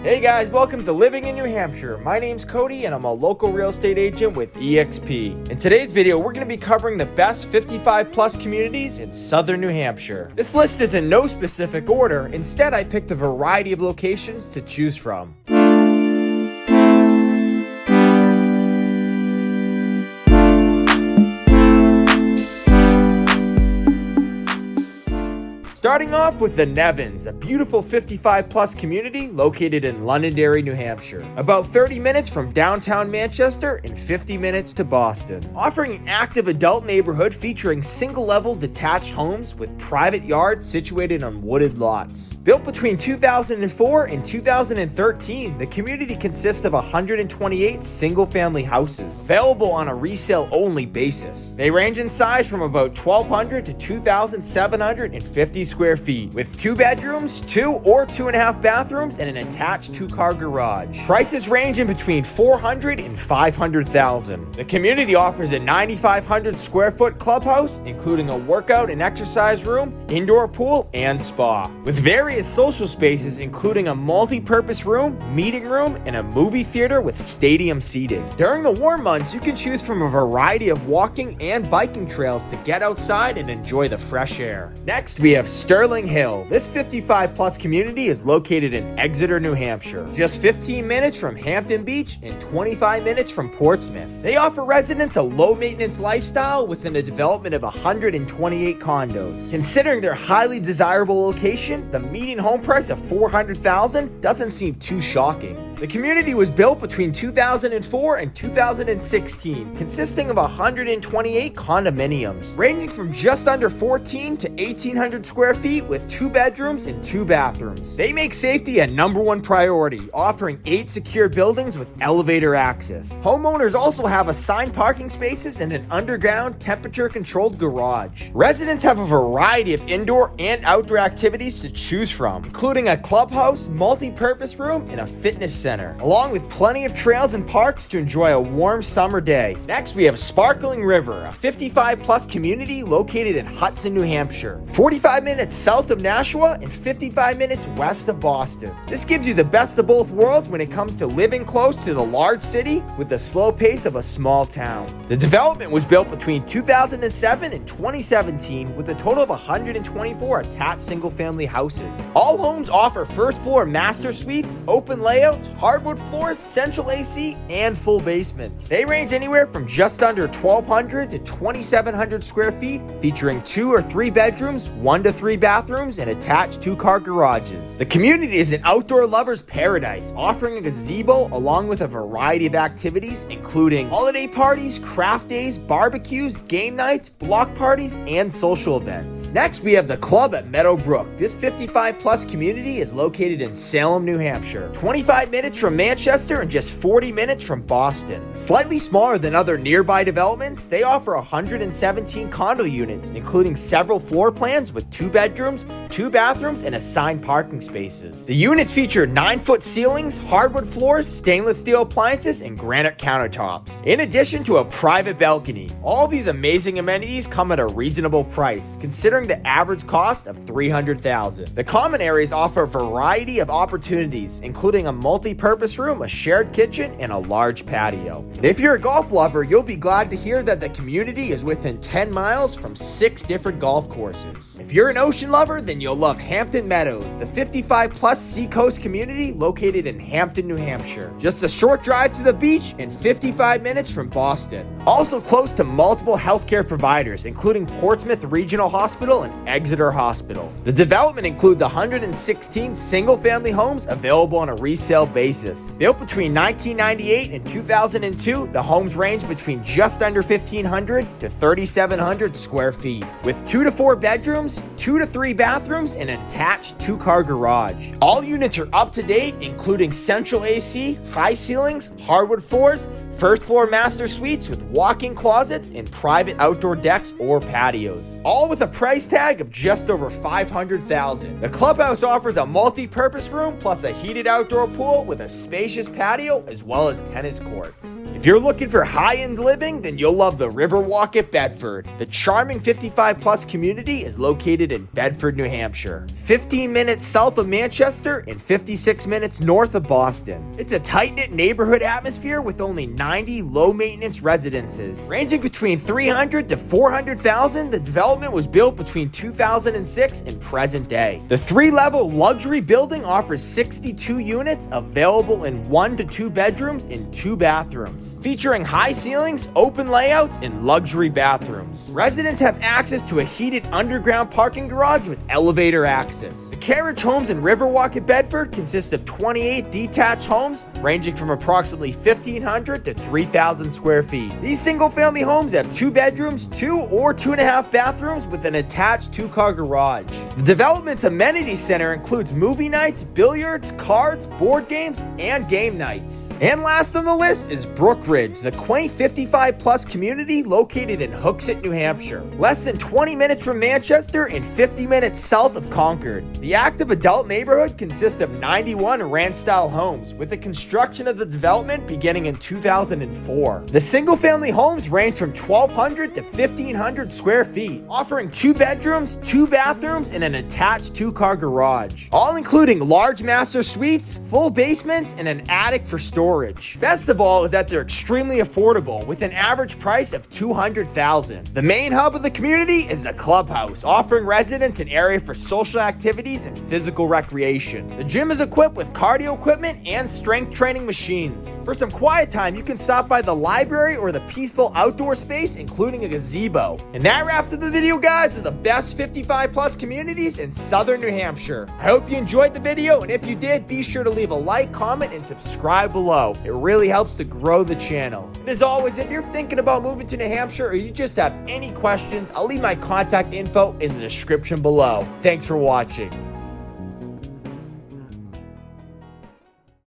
Hey guys, welcome to Living in New Hampshire. My name's Cody and I'm a local real estate agent with eXp. In today's video, we're going to be covering the best 55 plus communities in southern New Hampshire. This list is in no specific order. Instead, I picked a variety of locations to choose from. Starting off with the Nevins, a beautiful 55 plus community located in Londonderry, New Hampshire. About 30 minutes from downtown Manchester and 50 minutes to Boston. Offering an active adult neighborhood featuring single level detached homes with private yards situated on wooded lots. Built between 2004 and 2013, the community consists of 128 single family houses, available on a resale only basis. They range in size from about 1,200 to 2,750 square feet, with 2 bedrooms, 2 or 2.5 bathrooms, and an attached 2-car garage. Prices range in between $400,000 and $500,000. The community offers a 9,500 square foot clubhouse, including a workout and exercise room, indoor pool, and spa, with various social spaces, including a multi-purpose room, meeting room, and a movie theater with stadium seating. During the warm months, you can choose from a variety of walking and biking trails to get outside and enjoy the fresh air. Next, we have Sterling Hill. This 55 plus community is located in Exeter, New Hampshire, just 15 minutes from Hampton Beach and 25 minutes from Portsmouth. They offer residents a low maintenance lifestyle within a development of 128 condos. Considering their highly desirable location, the median home price of $400,000 doesn't seem too shocking. The community was built between 2004 and 2016, consisting of 128 condominiums, ranging from just under 14 to 1,800 square feet with 2 bedrooms and 2 bathrooms. They make safety a #1 priority, offering 8 secure buildings with elevator access. Homeowners also have assigned parking spaces and an underground temperature-controlled garage. Residents have a variety of indoor and outdoor activities to choose from, including a clubhouse, multi-purpose room, and a fitness center, along with plenty of trails and parks to enjoy a warm summer day. Next, we have Sparkling River, a 55 plus community located in Hudson, New Hampshire, 45 minutes south of Nashua and 55 minutes west of Boston. This gives you the best of both worlds when it comes to living close to the large city with the slow pace of a small town. The development was built between 2007 and 2017 with a total of 124 attached single-family houses. All homes offer first-floor master suites, open layouts, hardwood floors, central AC, and full basements. They range anywhere from just under 1,200 to 2,700 square feet, featuring 2 or 3 bedrooms, 1 to 3 bathrooms, and attached 2-car garages. The community is an outdoor lover's paradise, offering a gazebo along with a variety of activities, including holiday parties, craft days, barbecues, game nights, block parties, and social events. Next, we have the Club at Meadow Brook. This 55 plus community is located in Salem, New Hampshire, 25 minutes from Manchester and just 40 minutes from Boston. Slightly smaller than other nearby developments, they offer 117 condo units, including several floor plans with 2 bedrooms, 2 bathrooms, and assigned parking spaces. The units feature 9-foot ceilings, hardwood floors, stainless steel appliances, and granite countertops, in addition to a private balcony. All these amazing amenities come at a reasonable price, considering the average cost of $300,000. The common areas offer a variety of opportunities, including a multi-purpose room, a shared kitchen, and a large patio. And if you're a golf lover, you'll be glad to hear that the community is within 10 miles from 6 different golf courses. If you're an ocean lover, then you'll love Hampton Meadows, the 55 plus seacoast community located in Hampton, New Hampshire. Just a short drive to the beach and 55 minutes from Boston. Also close to multiple healthcare providers, including Portsmouth Regional Hospital and Exeter Hospital. The development includes 116 single-family homes available on a resale basis. Built between 1998 and 2002, the homes range between just under 1,500 to 3,700 square feet, with 2 to 4 bedrooms, 2 to 3 bathrooms, and an attached 2-car garage. All units are up to date, including central AC, high ceilings, hardwood floors, first floor master suites with walk-in closets and private outdoor decks or patios, all with a price tag of just over $500,000. The clubhouse offers a multi-purpose room plus a heated outdoor pool with a spacious patio as well as tennis courts. If you're looking for high-end living, then you'll love the Riverwalk at Bedford. The charming 55-plus community is located in Bedford, New Hampshire, 15 minutes south of Manchester and 56 minutes north of Boston. It's a tight-knit neighborhood atmosphere with only 90 low-maintenance residences. Ranging between 300 to 400,000, the development was built between 2006 and present day. The 3-level luxury building offers 62 units available in 1 to 2 bedrooms and 2 bathrooms, featuring high ceilings, open layouts, and luxury bathrooms. Residents have access to a heated underground parking garage with elevator access. The carriage homes in Riverwalk at Bedford consist of 28 detached homes ranging from approximately 1,500 to 3,000 square feet. These single-family homes have 2 bedrooms, 2 or 2.5 bathrooms with an attached 2-car garage. The development's amenity center includes movie nights, billiards, cards, board games, and game nights. And last on the list is Brook Ridge, the quaint 55-plus community located in Hooksett, New Hampshire, less than 20 minutes from Manchester and 50 minutes south of Concord. The active adult neighborhood consists of 91 ranch-style homes, with the construction of the development beginning in 2004. The single-family homes range from 1,200 to 1,500 square feet, offering 2 bedrooms, 2 bathrooms, and an attached 2-car garage, all including large master suites, full basements, and an attic for storage. Best of all is that they're extremely affordable, with an average price of $200,000. The main hub of the community is the clubhouse, offering residents an area for social activities and physical recreation. The gym is equipped with cardio equipment and strength training machines. For some quiet time, you can stop by the library or the peaceful outdoor space, including a gazebo. And that wraps up the video, guys, of the best 55-plus communities in southern New Hampshire. I hope you enjoyed the video, and if you did, be sure to leave a like, comment, and subscribe below. It really helps to grow the channel. And as always, if you're thinking about moving to New Hampshire or you just have any questions, I'll leave my contact info in the description below. Thanks for watching.